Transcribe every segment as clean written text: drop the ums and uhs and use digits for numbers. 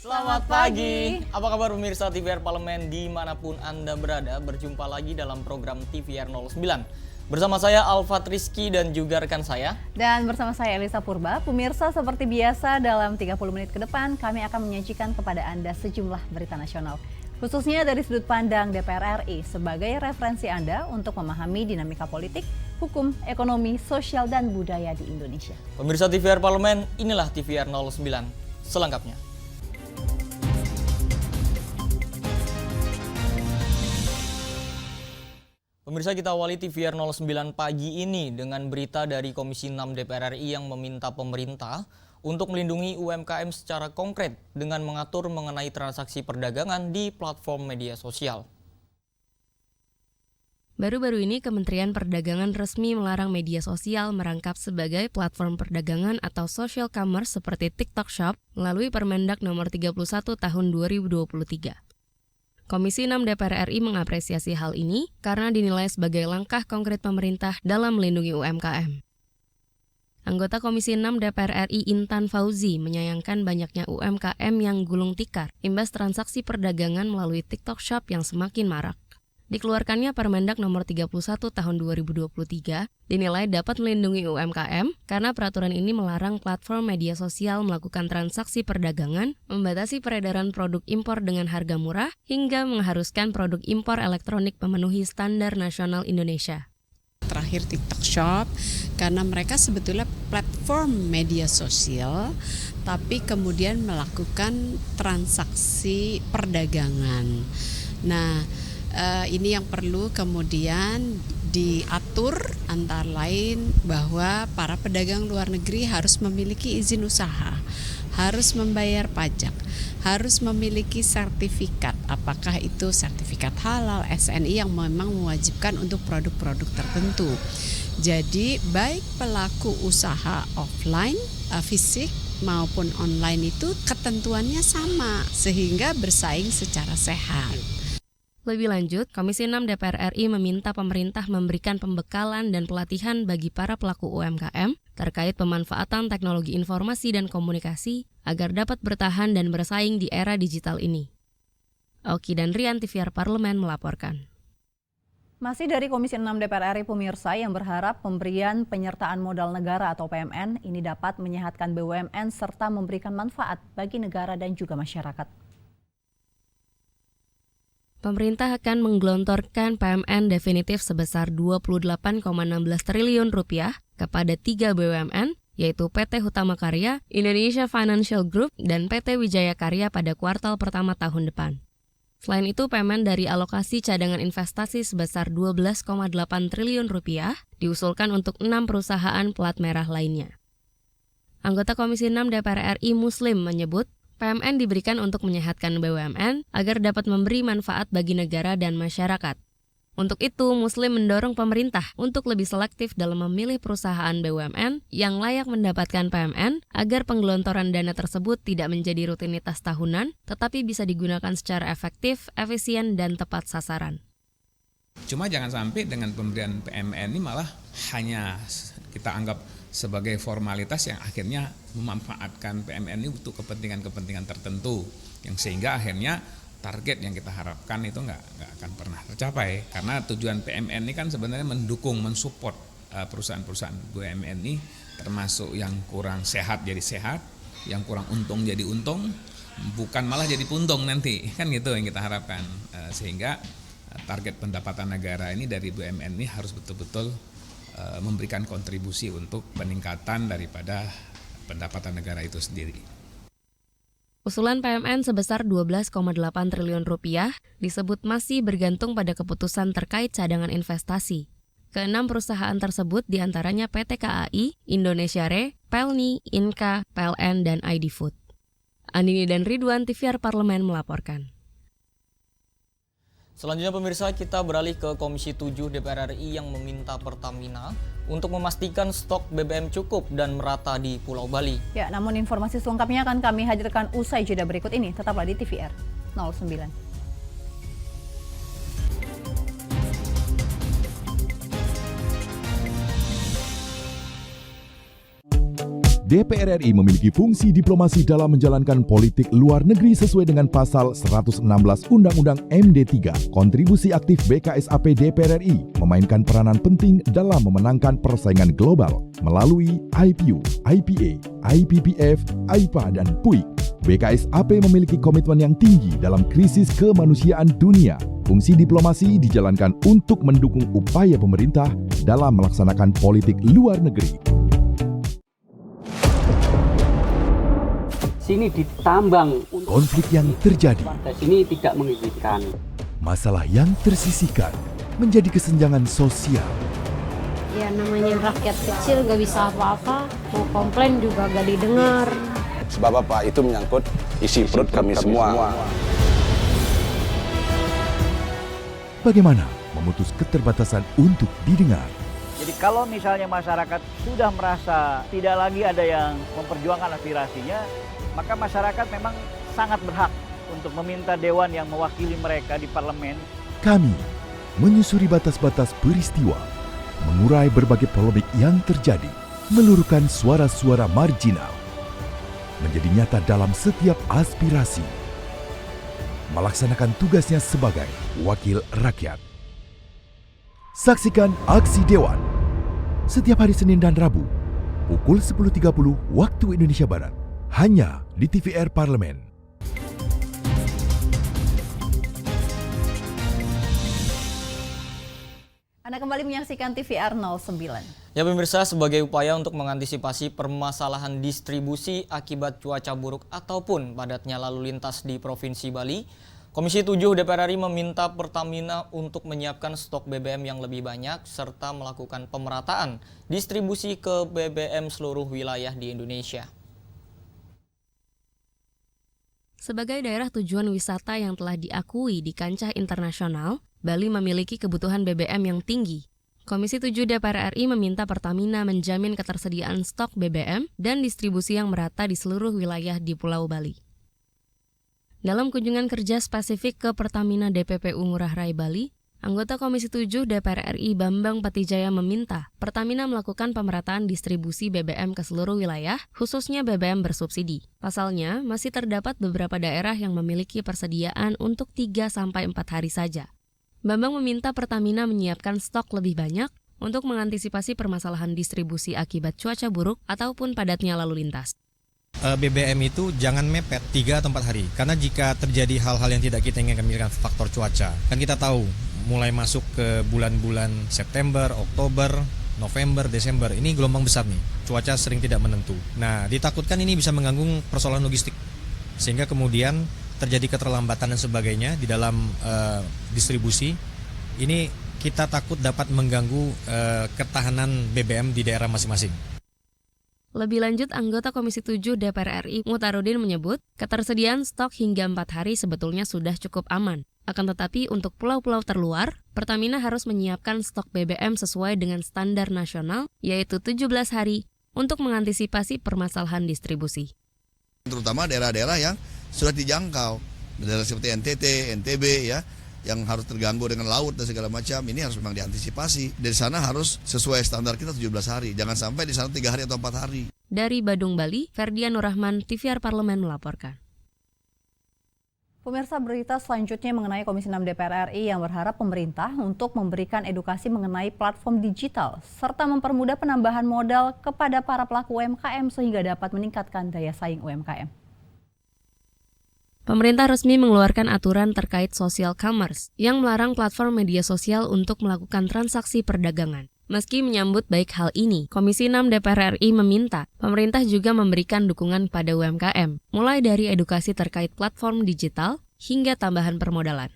Selamat pagi. Apa kabar pemirsa TVR Parlemen dimanapun Anda berada? Berjumpa lagi dalam program TVR 09. Bersama saya Alfat Rizky dan juga rekan saya. Dan bersama saya Elisa Purba. Pemirsa, seperti biasa dalam 30 menit ke depan kami akan menyajikan kepada Anda sejumlah berita nasional. Khususnya dari sudut pandang DPR RI sebagai referensi Anda untuk memahami dinamika politik, hukum, ekonomi, sosial, dan budaya di Indonesia. Pemirsa TVR Parlemen, inilah TVR 09 selengkapnya. Pemirsa, kita awali TVR 09 pagi ini dengan berita dari Komisi 6 DPR RI yang meminta pemerintah untuk melindungi UMKM secara konkret dengan mengatur mengenai transaksi perdagangan di platform media sosial. Baru-baru ini Kementerian Perdagangan resmi melarang media sosial merangkap sebagai platform perdagangan atau social commerce seperti TikTok Shop melalui Permendak Nomor 31 Tahun 2023. Komisi 6 DPR RI mengapresiasi hal ini karena dinilai sebagai langkah konkret pemerintah dalam melindungi UMKM. Anggota Komisi 6 DPR RI Intan Fauzi menyayangkan banyaknya UMKM yang gulung tikar imbas transaksi perdagangan melalui TikTok Shop yang semakin marak. Dikeluarkannya Permendak Nomor 31 Tahun 2023 dinilai dapat melindungi UMKM karena peraturan ini melarang platform media sosial melakukan transaksi perdagangan, membatasi peredaran produk impor dengan harga murah, hingga mengharuskan produk impor elektronik memenuhi standar nasional Indonesia. Terakhir TikTok Shop, karena mereka sebetulnya platform media sosial, tapi kemudian melakukan transaksi perdagangan. Nah, ini yang perlu kemudian diatur, antara lain bahwa para pedagang luar negeri harus memiliki izin usaha, harus membayar pajak, harus memiliki sertifikat, apakah itu sertifikat halal, SNI yang memang mewajibkan untuk produk-produk tertentu. Jadi baik pelaku usaha offline, fisik maupun online itu ketentuannya sama sehingga bersaing secara sehat. Lebih lanjut, Komisi 6 DPR RI meminta pemerintah memberikan pembekalan dan pelatihan bagi para pelaku UMKM terkait pemanfaatan teknologi informasi dan komunikasi agar dapat bertahan dan bersaing di era digital ini. Oki dan Rian, TVR Parlemen melaporkan. Masih dari Komisi 6 DPR RI pemirsa yang berharap pemberian penyertaan modal negara atau PMN ini dapat menyehatkan BUMN serta memberikan manfaat bagi negara dan juga masyarakat. Pemerintah akan menggelontorkan PMN definitif sebesar Rp28,16 triliun kepada 3 BUMN, yaitu PT Hutama Karya, Indonesia Financial Group, dan PT Wijaya Karya pada kuartal pertama tahun depan. Selain itu, PMN dari alokasi cadangan investasi sebesar Rp12,8 triliun diusulkan untuk 6 perusahaan plat merah lainnya. Anggota Komisi 6 DPR RI Muslim menyebut, PMN diberikan untuk menyehatkan BUMN agar dapat memberi manfaat bagi negara dan masyarakat. Untuk itu, Muslim mendorong pemerintah untuk lebih selektif dalam memilih perusahaan BUMN yang layak mendapatkan PMN agar penggelontoran dana tersebut tidak menjadi rutinitas tahunan, tetapi bisa digunakan secara efektif, efisien, dan tepat sasaran. Cuma jangan sampai dengan pemberian PMN ini malah hanya kita anggap sebagai formalitas yang akhirnya memanfaatkan PMN ini untuk kepentingan-kepentingan tertentu yang sehingga akhirnya target yang kita harapkan itu nggak akan pernah tercapai, karena tujuan PMN ini kan sebenarnya mendukung, mensupport perusahaan-perusahaan BUMN ini, termasuk yang kurang sehat jadi sehat, yang kurang untung jadi untung, bukan malah jadi puntung nanti, kan gitu yang kita harapkan, sehingga target pendapatan negara ini dari BUMN ini harus betul-betul memberikan kontribusi untuk peningkatan daripada pendapatan negara itu sendiri. Usulan PMN sebesar Rp12,8 triliun disebut masih bergantung pada keputusan terkait cadangan investasi. Keenam perusahaan tersebut diantaranya PT KAI, Indonesia Re, Pelni, Inka, PLN, dan ID Food. Andini dan Ridwan, TVR Parlemen melaporkan. Selanjutnya pemirsa, kita beralih ke Komisi 7 DPR RI yang meminta Pertamina untuk memastikan stok BBM cukup dan merata di Pulau Bali. Ya, namun informasi selengkapnya akan kami hadirkan usai jeda berikut ini. Tetaplah di TVR 09. DPR RI memiliki fungsi diplomasi dalam menjalankan politik luar negeri sesuai dengan pasal 116 Undang-Undang MD3. Kontribusi aktif BKSAP DPR RI memainkan peranan penting dalam memenangkan persaingan global melalui IPU, IPA, IPPF, IPA, dan PUIK. BKSAP memiliki komitmen yang tinggi dalam krisis kemanusiaan dunia. Fungsi diplomasi dijalankan untuk mendukung upaya pemerintah dalam melaksanakan politik luar negeri. Sini ditambang, Konflik yang terjadi, warga sini tidak mengizinkan. masalah yang tersisihkan menjadi kesenjangan sosial. Ya namanya rakyat kecil gak bisa apa-apa, mau komplain juga gak didengar. Sebab apa? Itu menyangkut isi perut kami semua. Bagaimana memutus keterbatasan untuk didengar? Jadi kalau misalnya masyarakat sudah merasa tidak lagi ada yang memperjuangkan aspirasinya, maka masyarakat memang sangat berhak untuk meminta dewan yang mewakili mereka di parlemen. Kami menyusuri batas-batas peristiwa, mengurai berbagai polemik yang terjadi, meluruhkan suara-suara marginal, menjadi nyata dalam setiap aspirasi, melaksanakan tugasnya sebagai wakil rakyat. Saksikan Aksi Dewan setiap hari Senin dan Rabu pukul 10.30 waktu Indonesia Barat hanya di TVR Parlemen. Anda kembali menyaksikan TVR 09. Ya pemirsa, sebagai upaya untuk mengantisipasi permasalahan distribusi akibat cuaca buruk ataupun padatnya lalu lintas di Provinsi Bali, Komisi 7 DPR RI meminta Pertamina untuk menyiapkan stok BBM yang lebih banyak serta melakukan pemerataan distribusi ke BBM seluruh wilayah di Indonesia. Sebagai daerah tujuan wisata yang telah diakui di kancah internasional, Bali memiliki kebutuhan BBM yang tinggi. Komisi 7 DPR RI meminta Pertamina menjamin ketersediaan stok BBM dan distribusi yang merata di seluruh wilayah di Pulau Bali. Dalam kunjungan kerja spesifik ke Pertamina DPPU Ngurah Rai Bali, anggota Komisi 7 DPR RI Bambang Patijaya meminta Pertamina melakukan pemerataan distribusi BBM ke seluruh wilayah, khususnya BBM bersubsidi. Pasalnya, masih terdapat beberapa daerah yang memiliki persediaan untuk 3-4 hari saja. Bambang meminta Pertamina menyiapkan stok lebih banyak untuk mengantisipasi permasalahan distribusi akibat cuaca buruk ataupun padatnya lalu lintas. BBM itu jangan mepet 3 atau 4 hari, karena jika terjadi hal-hal yang tidak kita inginkan, misalkan faktor cuaca, kan kita tahu mulai masuk ke bulan-bulan September, Oktober, November, Desember, ini gelombang besar nih, cuaca sering tidak menentu. Nah, ditakutkan ini bisa mengganggu persoalan logistik, sehingga kemudian terjadi keterlambatan dan sebagainya di dalam distribusi. Ini kita takut dapat mengganggu ketahanan BBM di daerah masing-masing. Lebih lanjut, anggota Komisi 7 DPR RI Mutarudin menyebut, ketersediaan stok hingga 4 hari sebetulnya sudah cukup aman. Akan tetapi untuk pulau-pulau terluar, Pertamina harus menyiapkan stok BBM sesuai dengan standar nasional, yaitu 17 hari, untuk mengantisipasi permasalahan distribusi. Terutama daerah-daerah yang sudah dijangkau, daerah seperti NTT, NTB ya, yang harus terganggu dengan laut dan segala macam, ini harus memang diantisipasi. Dari sana harus sesuai standar kita 17 hari, jangan sampai di sana 3 hari atau 4 hari. Dari Badung, Bali, Ferdian Nurrahman, TVR Parlemen melaporkan. Pemirsa, berita selanjutnya mengenai Komisi 6 DPR RI yang berharap pemerintah untuk memberikan edukasi mengenai platform digital serta mempermudah penambahan modal kepada para pelaku UMKM sehingga dapat meningkatkan daya saing UMKM. Pemerintah resmi mengeluarkan aturan terkait social commerce yang melarang platform media sosial untuk melakukan transaksi perdagangan. Meski menyambut baik hal ini, Komisi 6 DPR RI meminta pemerintah juga memberikan dukungan pada UMKM, mulai dari edukasi terkait platform digital hingga tambahan permodalan.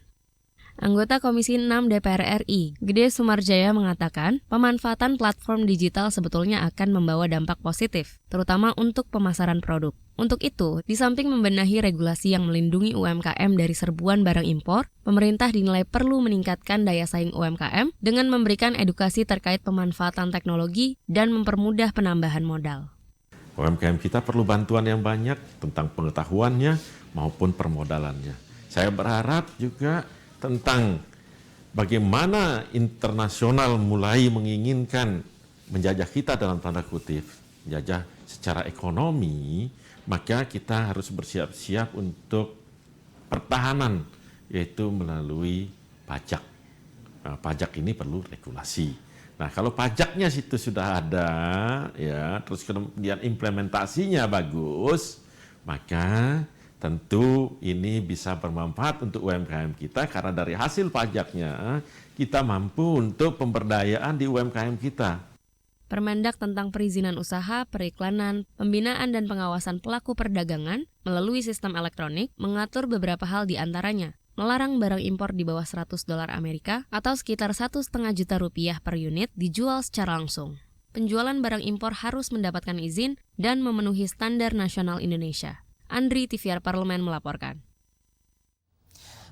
Anggota Komisi 6 DPR RI, Gede Sumarjaya mengatakan, pemanfaatan platform digital sebetulnya akan membawa dampak positif, terutama untuk pemasaran produk. Untuk itu, di samping membenahi regulasi yang melindungi UMKM dari serbuan barang impor, pemerintah dinilai perlu meningkatkan daya saing UMKM dengan memberikan edukasi terkait pemanfaatan teknologi dan mempermudah penambahan modal. UMKM kita perlu bantuan yang banyak tentang pengetahuannya maupun permodalannya. Saya berharap juga tentang bagaimana internasional mulai menginginkan menjajah kita dalam tanda kutip. menjajah secara ekonomi, maka kita harus bersiap-siap untuk pertahanan, yaitu melalui pajak. Nah, pajak ini perlu regulasi. Nah, kalau pajaknya situ sudah ada, ya, terus kemudian implementasinya bagus, maka tentu ini bisa bermanfaat untuk UMKM kita karena dari hasil pajaknya kita mampu untuk pemberdayaan di UMKM kita. Permendak tentang perizinan usaha, periklanan, pembinaan dan pengawasan pelaku perdagangan melalui sistem elektronik mengatur beberapa hal di antaranya. Melarang barang impor di bawah $100 Amerika atau sekitar 1,5 juta rupiah per unit dijual secara langsung. Penjualan barang impor harus mendapatkan izin dan memenuhi standar nasional Indonesia. Andri, TVR Parlemen melaporkan.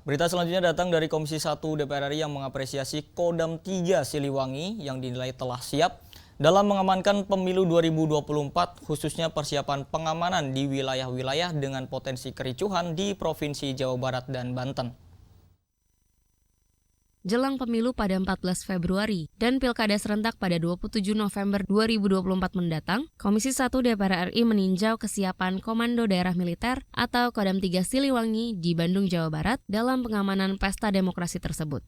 Berita selanjutnya datang dari Komisi 1 DPR RI yang mengapresiasi Kodam 3 Siliwangi yang dinilai telah siap dalam mengamankan pemilu 2024, khususnya persiapan pengamanan di wilayah-wilayah dengan potensi kericuhan di Provinsi Jawa Barat dan Banten. Jelang pemilu pada 14 Februari dan Pilkada serentak pada 27 November 2024 mendatang, Komisi 1 DPR RI meninjau kesiapan Komando Daerah Militer atau Kodam 3 Siliwangi di Bandung, Jawa Barat dalam pengamanan pesta demokrasi tersebut.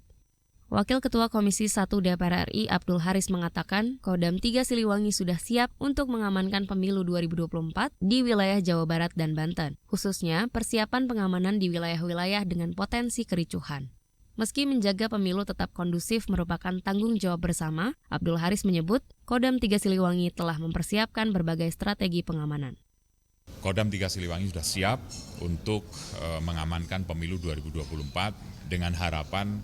Wakil Ketua Komisi 1 DPR RI Abdul Haris mengatakan Kodam 3 Siliwangi sudah siap untuk mengamankan pemilu 2024 di wilayah Jawa Barat dan Banten, khususnya persiapan pengamanan di wilayah-wilayah dengan potensi kericuhan. Meski menjaga pemilu tetap kondusif merupakan tanggung jawab bersama, Abdul Haris menyebut Kodam 3 Siliwangi telah mempersiapkan berbagai strategi pengamanan. Kodam 3 Siliwangi sudah siap untuk mengamankan pemilu 2024 dengan harapan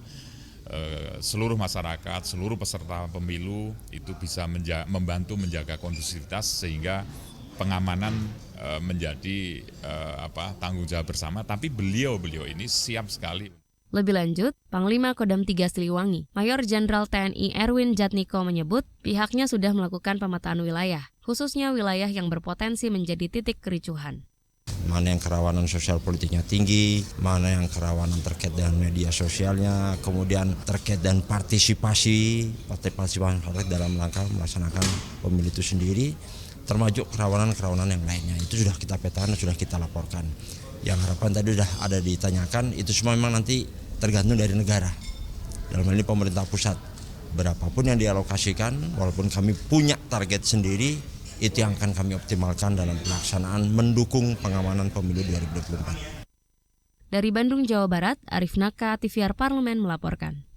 seluruh masyarakat, seluruh peserta pemilu itu bisa membantu menjaga kondusivitas sehingga pengamanan menjadi tanggung jawab bersama. Tapi beliau ini siap sekali. Lebih lanjut, Panglima Kodam 3 Siliwangi, Mayor Jenderal TNI Erwin Jatniko menyebut pihaknya sudah melakukan pemetaan wilayah, khususnya wilayah yang berpotensi menjadi titik kericuhan. Mana yang kerawanan sosial politiknya tinggi, mana yang kerawanan terkait dengan media sosialnya, kemudian terkait dengan partisipasi dalam rangka melaksanakan pemilu itu sendiri, termasuk kerawanan-kerawanan yang lainnya. Itu sudah kita petakan, sudah kita laporkan. Yang harapan tadi sudah ada ditanyakan, itu semua memang nanti tergantung dari negara. Dalam hal ini pemerintah pusat, berapapun yang dialokasikan, walaupun kami punya target sendiri, itu yang akan kami optimalkan dalam pelaksanaan mendukung pengamanan pemilu 2024. Dari Bandung, Jawa Barat, Arif Naka, TVR Parlemen melaporkan.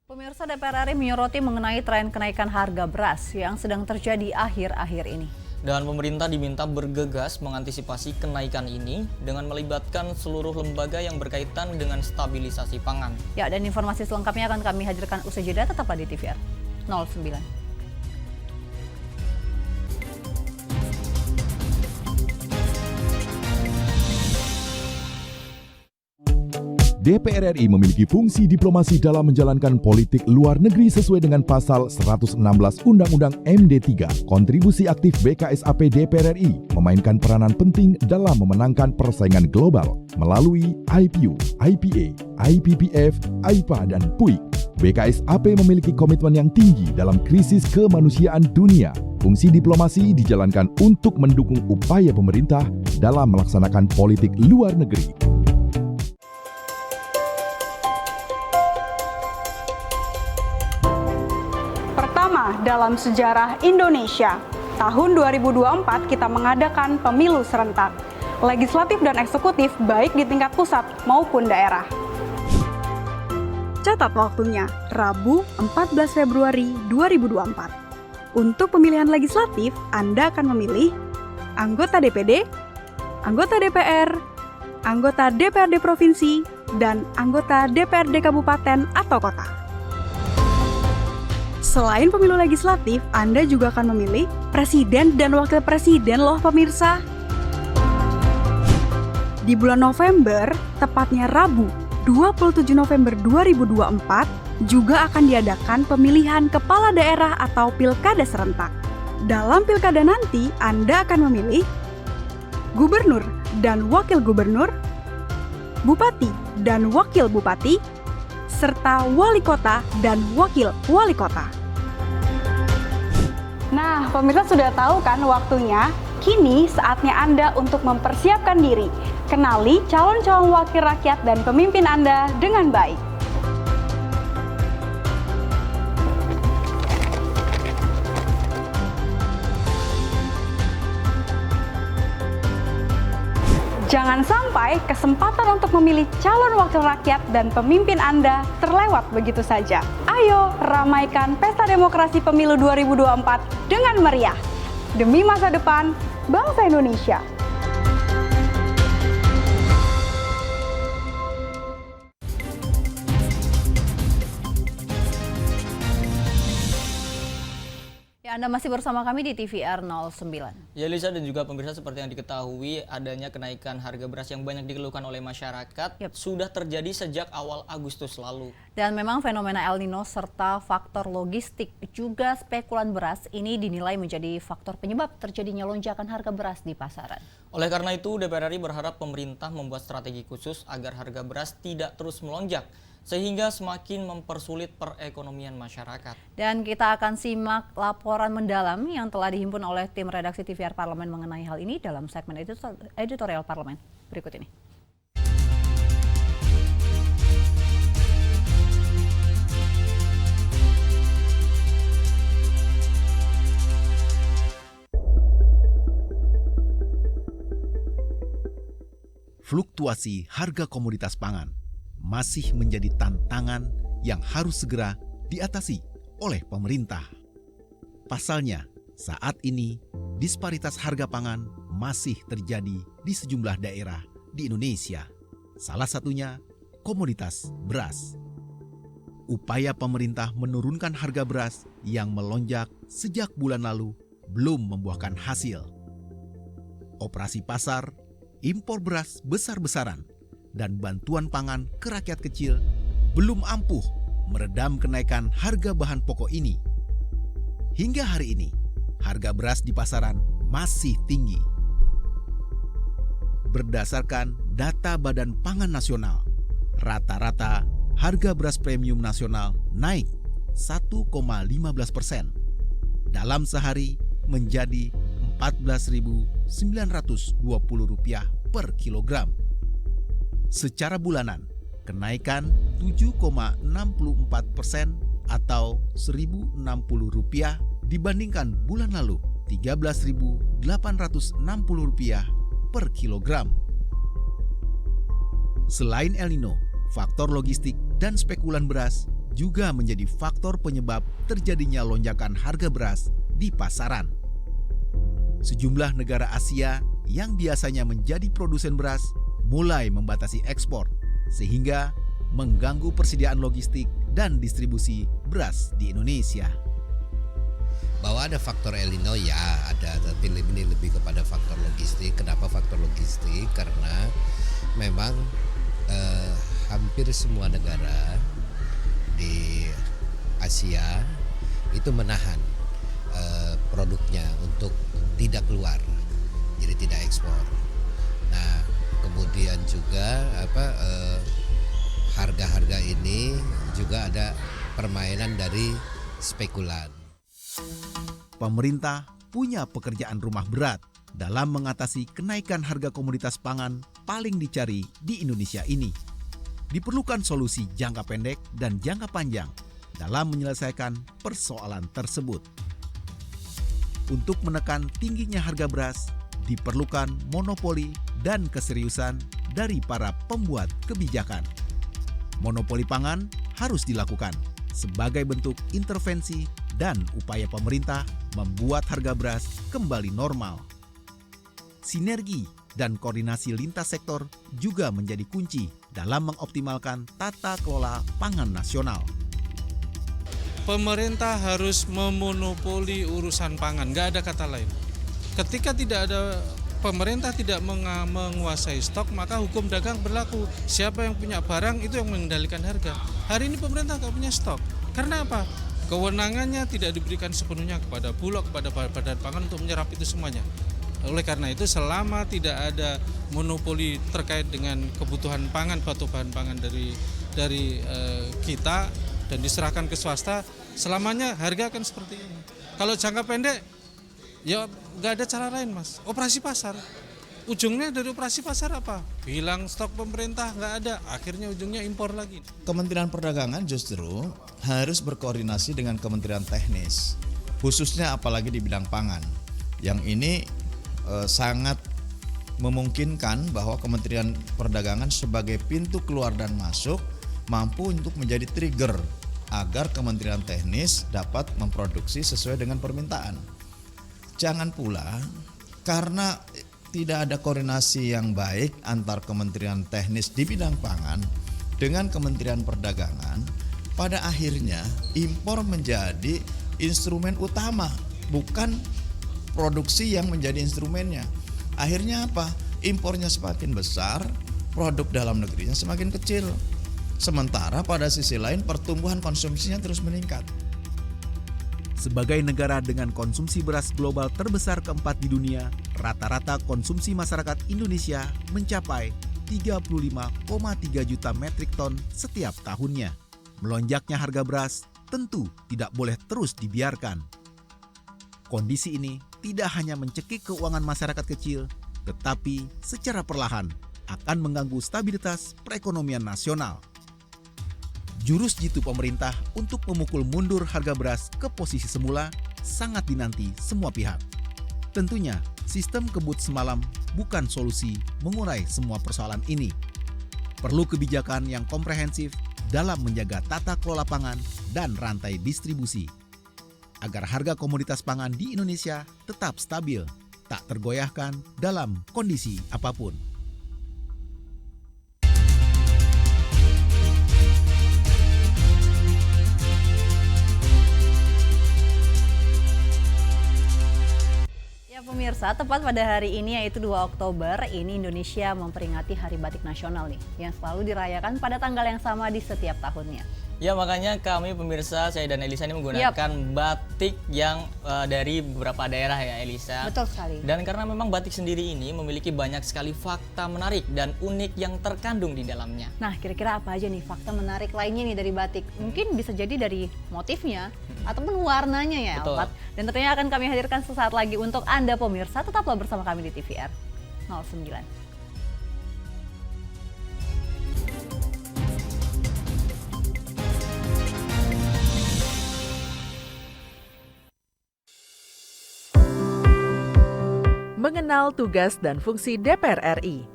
Pemirsa, DPR RI menyoroti mengenai tren kenaikan harga beras yang sedang terjadi akhir-akhir ini. Dan pemerintah diminta bergegas mengantisipasi kenaikan ini dengan melibatkan seluruh lembaga yang berkaitan dengan stabilisasi pangan. Ya, dan informasi selengkapnya akan kami hadirkan usai jeda, tetaplah di TVR 09. DPR RI memiliki fungsi diplomasi dalam menjalankan politik luar negeri sesuai dengan pasal 116 Undang-Undang MD3. Kontribusi aktif BKSAP DPR RI memainkan peranan penting dalam memenangkan persaingan global melalui IPU, IPA, IPPF, AIPA, dan PUIK. BKSAP memiliki komitmen yang tinggi dalam krisis kemanusiaan dunia. Fungsi diplomasi dijalankan untuk mendukung upaya pemerintah dalam melaksanakan politik luar negeri. Dalam sejarah Indonesia, tahun 2024 kita mengadakan pemilu serentak, legislatif dan eksekutif baik di tingkat pusat maupun daerah. Catat waktunya, Rabu 14 Februari 2024. Untuk pemilihan legislatif, Anda akan memilih anggota DPD, anggota DPR, anggota DPRD Provinsi, dan anggota DPRD Kabupaten atau Kota. Selain pemilu legislatif, Anda juga akan memilih presiden dan wakil presiden loh pemirsa. Di bulan November, tepatnya Rabu 27 November 2024, juga akan diadakan pemilihan kepala daerah atau pilkada serentak. Dalam pilkada nanti, Anda akan memilih gubernur dan wakil gubernur, bupati dan wakil bupati, serta wali kota dan wakil wali kota. Nah, pemirsa sudah tahu kan waktunya? Kini saatnya Anda untuk mempersiapkan diri. Kenali calon-calon wakil rakyat dan pemimpin Anda dengan baik. Jangan sampai kesempatan untuk memilih calon wakil rakyat dan pemimpin Anda terlewat begitu saja. Ayo ramaikan Pesta Demokrasi Pemilu 2024 dengan meriah. Demi masa depan bangsa Indonesia. Anda masih bersama kami di TVR 09. Ya Lisa dan juga pemirsa, seperti yang diketahui adanya kenaikan harga beras yang banyak dikeluhkan oleh masyarakat sudah terjadi sejak awal Agustus lalu. Dan memang fenomena El Nino serta faktor logistik juga spekulan beras ini dinilai menjadi faktor penyebab terjadinya lonjakan harga beras di pasaran. Oleh karena itu DPR RI berharap pemerintah membuat strategi khusus agar harga beras tidak terus melonjak, sehingga semakin mempersulit perekonomian masyarakat. Dan kita akan simak laporan mendalam yang telah dihimpun oleh tim redaksi TVR Parlemen mengenai hal ini dalam segmen editorial Parlemen berikut ini. Fluktuasi harga komoditas pangan masih menjadi tantangan yang harus segera diatasi oleh pemerintah. Pasalnya, saat ini disparitas harga pangan masih terjadi di sejumlah daerah di Indonesia. Salah satunya komoditas beras. Upaya pemerintah menurunkan harga beras yang melonjak sejak bulan lalu belum membuahkan hasil. Operasi pasar, impor beras besar-besaran, dan bantuan pangan ke rakyat kecil belum ampuh meredam kenaikan harga bahan pokok ini. Hingga hari ini, harga beras di pasaran masih tinggi. Berdasarkan data Badan Pangan Nasional, rata-rata harga beras premium nasional naik 1,15%. Dalam sehari menjadi Rp14.920 per kilogram. Secara bulanan, kenaikan 7,64% atau Rp1.060 dibandingkan bulan lalu Rp13.860 per kilogram. Selain El Nino, faktor logistik dan spekulan beras juga menjadi faktor penyebab terjadinya lonjakan harga beras di pasaran. Sejumlah negara Asia yang biasanya menjadi produsen beras mulai membatasi ekspor, sehingga mengganggu persediaan logistik dan distribusi beras di Indonesia. Bahwa ada faktor El Nino ya ada, tapi ini lebih kepada faktor logistik. Kenapa faktor logistik? Karena memang hampir semua negara di Asia itu menahan produknya untuk tidak keluar, jadi tidak ekspor. Nah, kemudian juga harga-harga ini juga ada permainan dari spekulan. Pemerintah punya pekerjaan rumah berat dalam mengatasi kenaikan harga komoditas pangan paling dicari di Indonesia ini. Diperlukan solusi jangka pendek dan jangka panjang dalam menyelesaikan persoalan tersebut. Untuk menekan tingginya harga beras, diperlukan monopoli dan keseriusan dari para pembuat kebijakan. Monopoli pangan harus dilakukan sebagai bentuk intervensi dan upaya pemerintah membuat harga beras kembali normal. Sinergi dan koordinasi lintas sektor juga menjadi kunci dalam mengoptimalkan tata kelola pangan nasional. Pemerintah harus memonopoli urusan pangan, nggak ada kata lain. Ketika pemerintah tidak menguasai stok, maka hukum dagang berlaku. Siapa yang punya barang itu yang mengendalikan harga. Hari ini pemerintah nggak punya stok. Karena apa? Kewenangannya tidak diberikan sepenuhnya kepada Bulog, kepada Badan Pangan untuk menyerap itu semuanya. Oleh karena itu, selama tidak ada monopoli terkait dengan kebutuhan pangan, batu bahan pangan dari kita dan diserahkan ke swasta, selamanya harga akan seperti ini. Kalau jangka pendek, ya nggak ada cara lain Mas, operasi pasar. Ujungnya dari operasi pasar apa? Hilang stok pemerintah, nggak ada, akhirnya ujungnya impor lagi. Kementerian Perdagangan justru harus berkoordinasi dengan Kementerian Teknis, khususnya apalagi di bidang pangan. Yang ini sangat memungkinkan bahwa Kementerian Perdagangan sebagai pintu keluar dan masuk mampu untuk menjadi trigger agar Kementerian Teknis dapat memproduksi sesuai dengan permintaan. Jangan pula karena tidak ada koordinasi yang baik antar Kementerian Teknis di bidang pangan dengan Kementerian Perdagangan, pada akhirnya impor menjadi instrumen utama, bukan produksi yang menjadi instrumennya. Akhirnya apa? Impornya semakin besar, produk dalam negerinya semakin kecil. Sementara pada sisi lain pertumbuhan konsumsinya terus meningkat. Sebagai negara dengan konsumsi beras global terbesar keempat di dunia, rata-rata konsumsi masyarakat Indonesia mencapai 35,3 juta metrik ton setiap tahunnya. Melonjaknya harga beras tentu tidak boleh terus dibiarkan. Kondisi ini tidak hanya mencekik keuangan masyarakat kecil, tetapi secara perlahan akan mengganggu stabilitas perekonomian nasional. Jurus jitu pemerintah untuk memukul mundur harga beras ke posisi semula sangat dinanti semua pihak. Tentunya, sistem kebut semalam bukan solusi mengurai semua persoalan ini. Perlu kebijakan yang komprehensif dalam menjaga tata kelola pangan dan rantai distribusi, agar harga komoditas pangan di Indonesia tetap stabil, tak tergoyahkan dalam kondisi apapun. Pemirsa, tepat pada hari ini yaitu 2 Oktober, ini Indonesia memperingati Hari Batik Nasional nih, yang selalu dirayakan pada tanggal yang sama di setiap tahunnya. Ya, makanya kami pemirsa, saya dan Elisa ini menggunakan batik yang dari beberapa daerah ya Elisa. Betul sekali. Dan karena memang batik sendiri ini memiliki banyak sekali fakta menarik dan unik yang terkandung di dalamnya. Nah, kira-kira apa aja nih fakta menarik lainnya nih dari batik? Mungkin bisa jadi dari motifnya ataupun warnanya ya, Betul. Alfat. Dan tentunya akan kami hadirkan sesaat lagi untuk Anda pemirsa. Tetaplah bersama kami di TVR 09. Mengenal tugas dan fungsi DPR RI.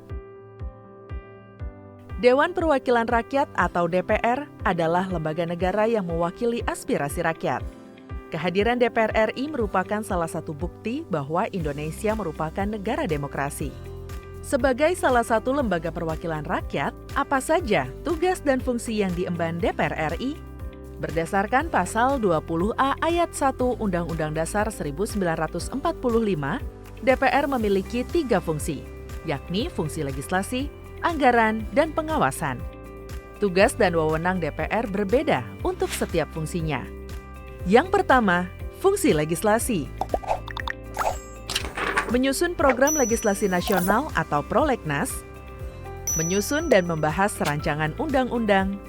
Dewan Perwakilan Rakyat atau DPR adalah lembaga negara yang mewakili aspirasi rakyat. Kehadiran DPR RI merupakan salah satu bukti bahwa Indonesia merupakan negara demokrasi. Sebagai salah satu lembaga perwakilan rakyat, apa saja tugas dan fungsi yang diemban DPR RI? Berdasarkan pasal 20A ayat 1 Undang-Undang Dasar 1945, DPR memiliki 3 fungsi, yakni fungsi legislasi, anggaran, dan pengawasan. Tugas dan wewenang DPR berbeda untuk setiap fungsinya. Yang pertama, fungsi legislasi. Menyusun program legislasi nasional atau prolegnas, menyusun dan membahas rancangan undang-undang,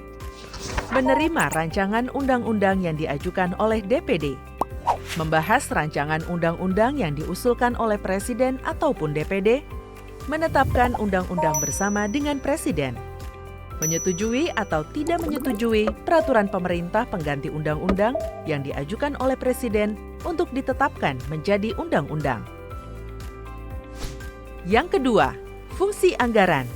menerima rancangan undang-undang yang diajukan oleh DPD, membahas rancangan undang-undang yang diusulkan oleh Presiden ataupun DPD, menetapkan undang-undang bersama dengan Presiden, menyetujui atau tidak menyetujui peraturan pemerintah pengganti undang-undang yang diajukan oleh Presiden untuk ditetapkan menjadi undang-undang. Yang kedua, fungsi anggaran.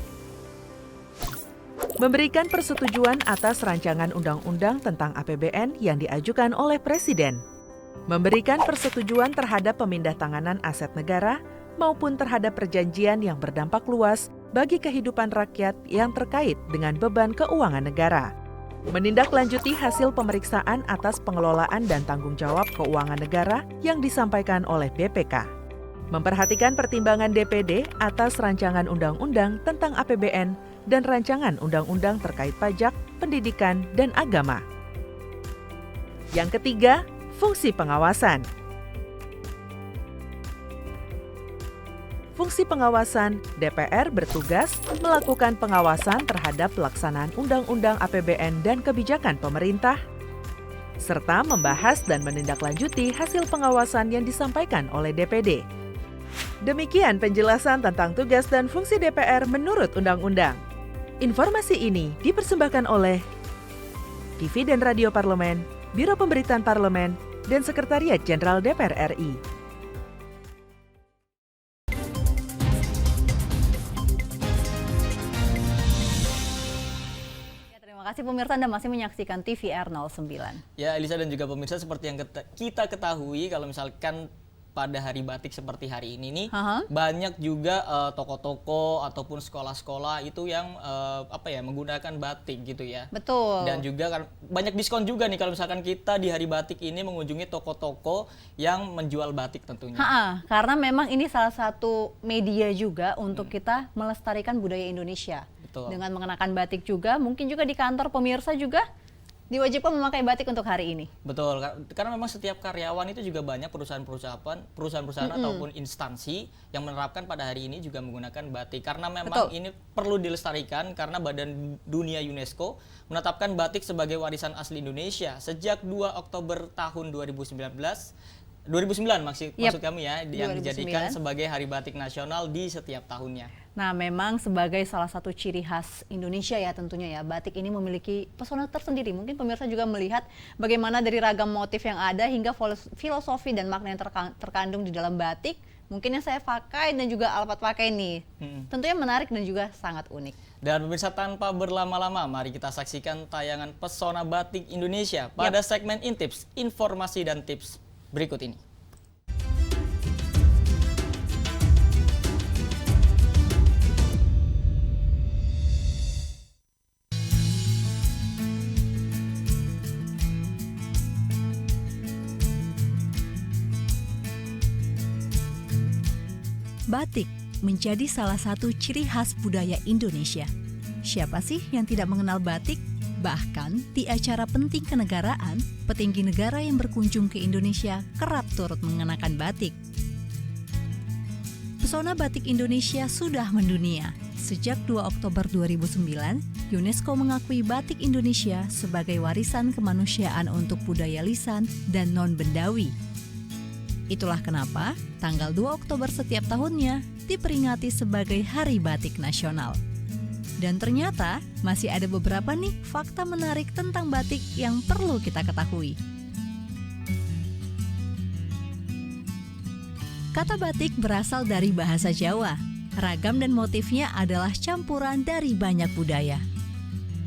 Memberikan persetujuan atas rancangan undang-undang tentang APBN yang diajukan oleh Presiden. Memberikan persetujuan terhadap pemindah-tanganan aset negara maupun terhadap perjanjian yang berdampak luas bagi kehidupan rakyat yang terkait dengan beban keuangan negara. Menindaklanjuti hasil pemeriksaan atas pengelolaan dan tanggung jawab keuangan negara yang disampaikan oleh BPK. Memperhatikan pertimbangan DPD atas rancangan undang-undang tentang APBN dan rancangan undang-undang terkait pajak, pendidikan, dan agama. Yang ketiga, fungsi pengawasan. Fungsi pengawasan, DPR bertugas melakukan pengawasan terhadap pelaksanaan Undang-Undang APBN dan kebijakan pemerintah, serta membahas dan menindaklanjuti hasil pengawasan yang disampaikan oleh DPD. Demikian penjelasan tentang tugas dan fungsi DPR menurut undang-undang. Informasi ini dipersembahkan oleh TV dan Radio Parlemen, Biro Pemberitaan Parlemen, dan Sekretariat Jenderal DPR RI. Terima kasih pemirsa, Anda masih menyaksikan TVR 09. Ya, Elisa dan juga pemirsa, seperti yang kita ketahui, kalau misalkan pada hari batik seperti hari ini nih, banyak juga toko-toko ataupun sekolah-sekolah itu yang menggunakan batik gitu ya. Betul. Dan juga kan banyak diskon juga nih kalau misalkan kita di hari batik ini mengunjungi toko-toko yang menjual batik tentunya. Karena memang ini salah satu media juga untuk kita melestarikan budaya Indonesia. Betul. Dengan mengenakan batik juga, mungkin juga di kantor pemirsa juga diwajibkan memakai batik untuk hari ini. Betul, karena memang setiap karyawan itu juga banyak perusahaan-perusahaan ataupun instansi yang menerapkan pada hari ini juga menggunakan batik. Karena memang ini perlu dilestarikan karena Badan Dunia UNESCO menetapkan batik sebagai warisan asli Indonesia sejak 2 Oktober tahun 2009 maksud kami ya, yang dijadikan sebagai Hari Batik Nasional di setiap tahunnya. Nah, memang sebagai salah satu ciri khas Indonesia ya tentunya ya, batik ini memiliki pesona tersendiri. Mungkin pemirsa juga melihat bagaimana dari ragam motif yang ada hingga filosofi dan makna yang terkandung di dalam batik. Mungkin yang saya pakai dan juga Alpat pakai nih. Tentunya menarik dan juga sangat unik. Dan pemirsa, tanpa berlama-lama, mari kita saksikan tayangan Pesona Batik Indonesia pada segmen Intips, informasi dan tips berikut ini. Batik menjadi salah satu ciri khas budaya Indonesia. Siapa sih yang tidak mengenal batik? Bahkan di acara penting kenegaraan, petinggi negara yang berkunjung ke Indonesia kerap turut mengenakan batik. Pesona batik Indonesia sudah mendunia. Sejak 2 Oktober 2009, UNESCO mengakui batik Indonesia sebagai warisan kemanusiaan untuk budaya lisan dan non-bendawi. Itulah kenapa tanggal 2 Oktober setiap tahunnya diperingati sebagai Hari Batik Nasional. Dan ternyata masih ada beberapa nih fakta menarik tentang batik yang perlu kita ketahui. Kata batik berasal dari bahasa Jawa. Ragam dan motifnya adalah campuran dari banyak budaya.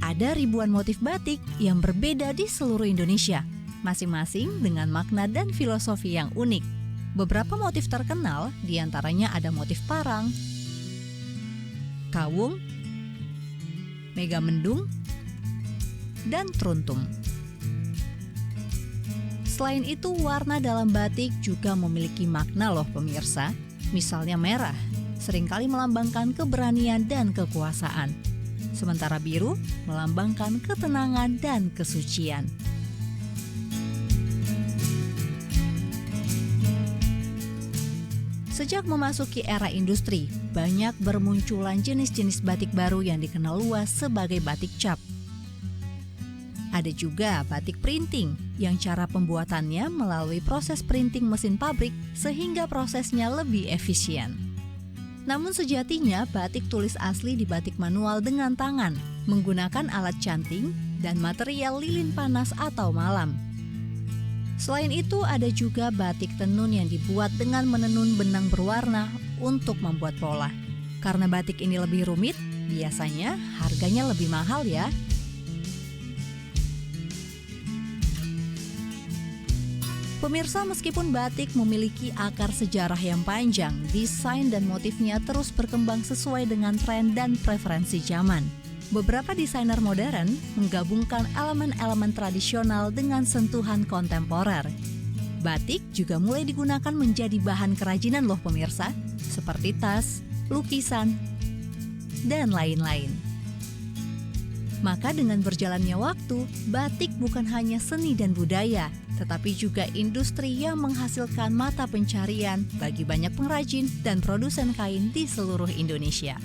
Ada ribuan motif batik yang berbeda di seluruh Indonesia, masing-masing dengan makna dan filosofi yang unik. Beberapa motif terkenal diantaranya ada motif parang, kawung, megamendung, dan truntung. Selain itu, warna dalam batik juga memiliki makna loh pemirsa. Misalnya merah, seringkali melambangkan keberanian dan kekuasaan. Sementara biru melambangkan ketenangan dan kesucian. Sejak memasuki era industri, banyak bermunculan jenis-jenis batik baru yang dikenal luas sebagai batik cap. Ada juga batik printing, yang cara pembuatannya melalui proses printing mesin pabrik sehingga prosesnya lebih efisien. Namun sejatinya batik tulis asli dibatik manual dengan tangan, menggunakan alat canting dan material lilin panas atau malam. Selain itu ada juga batik tenun yang dibuat dengan menenun benang berwarna untuk membuat pola. Karena batik ini lebih rumit, biasanya harganya lebih mahal ya. Pemirsa, meskipun batik memiliki akar sejarah yang panjang, desain dan motifnya terus berkembang sesuai dengan tren dan preferensi zaman. Beberapa desainer modern menggabungkan elemen-elemen tradisional dengan sentuhan kontemporer. Batik juga mulai digunakan menjadi bahan kerajinan loh pemirsa, seperti tas, lukisan, dan lain-lain. Maka dengan berjalannya waktu, batik bukan hanya seni dan budaya, tetapi juga industri yang menghasilkan mata pencarian bagi banyak pengrajin dan produsen kain di seluruh Indonesia.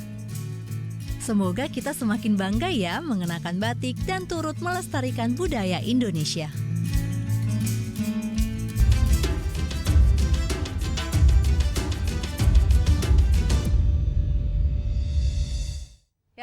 Semoga kita semakin bangga ya mengenakan batik dan turut melestarikan budaya Indonesia.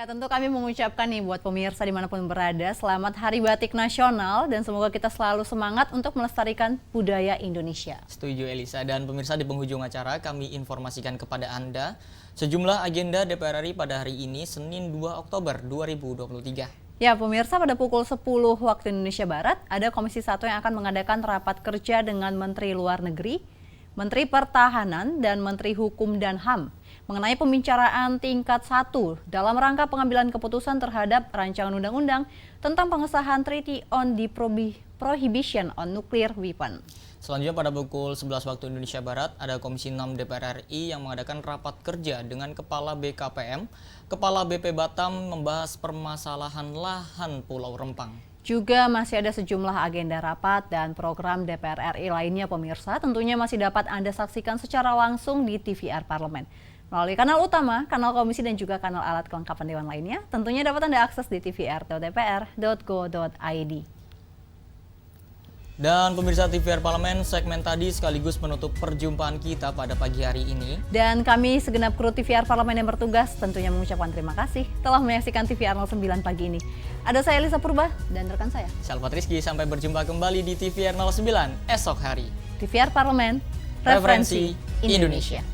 Ya, tentu kami mengucapkan nih buat pemirsa dimanapun berada, selamat Hari Batik Nasional dan semoga kita selalu semangat untuk melestarikan budaya Indonesia. Setuju Elisa, dan pemirsa di penghujung acara kami informasikan kepada Anda sejumlah agenda DPR RI pada hari ini Senin 2 Oktober 2023. Ya, pemirsa, pada pukul 10 waktu Indonesia Barat ada Komisi 1 yang akan mengadakan rapat kerja dengan Menteri Luar Negeri, Menteri Pertahanan, dan Menteri Hukum dan HAM mengenai pembicaraan tingkat 1 dalam rangka pengambilan keputusan terhadap rancangan undang-undang tentang pengesahan Treaty on the Prohibition on Nuclear Weapon. Selanjutnya pada pukul 11 waktu Indonesia Barat ada Komisi 6 DPR RI yang mengadakan rapat kerja dengan Kepala BKPM, Kepala BP Batam membahas permasalahan lahan Pulau Rempang. Juga masih ada sejumlah agenda rapat dan program DPR RI lainnya pemirsa, tentunya masih dapat Anda saksikan secara langsung di TVR Parlemen. Melalui kanal utama, kanal komisi dan juga kanal alat kelengkapan Dewan lainnya, tentunya dapat Anda akses di tvr.dpr.go.id. Dan pemirsa TVR Parlemen, segmen tadi sekaligus menutup perjumpaan kita pada pagi hari ini. Dan kami segenap kru TVR Parlemen yang bertugas tentunya mengucapkan terima kasih telah menyaksikan TVR 09 pagi ini. Ada saya Elisa Purba dan rekan saya Salvat Rizky, sampai berjumpa kembali di TVR 09 esok hari. TVR Parlemen, referensi Indonesia.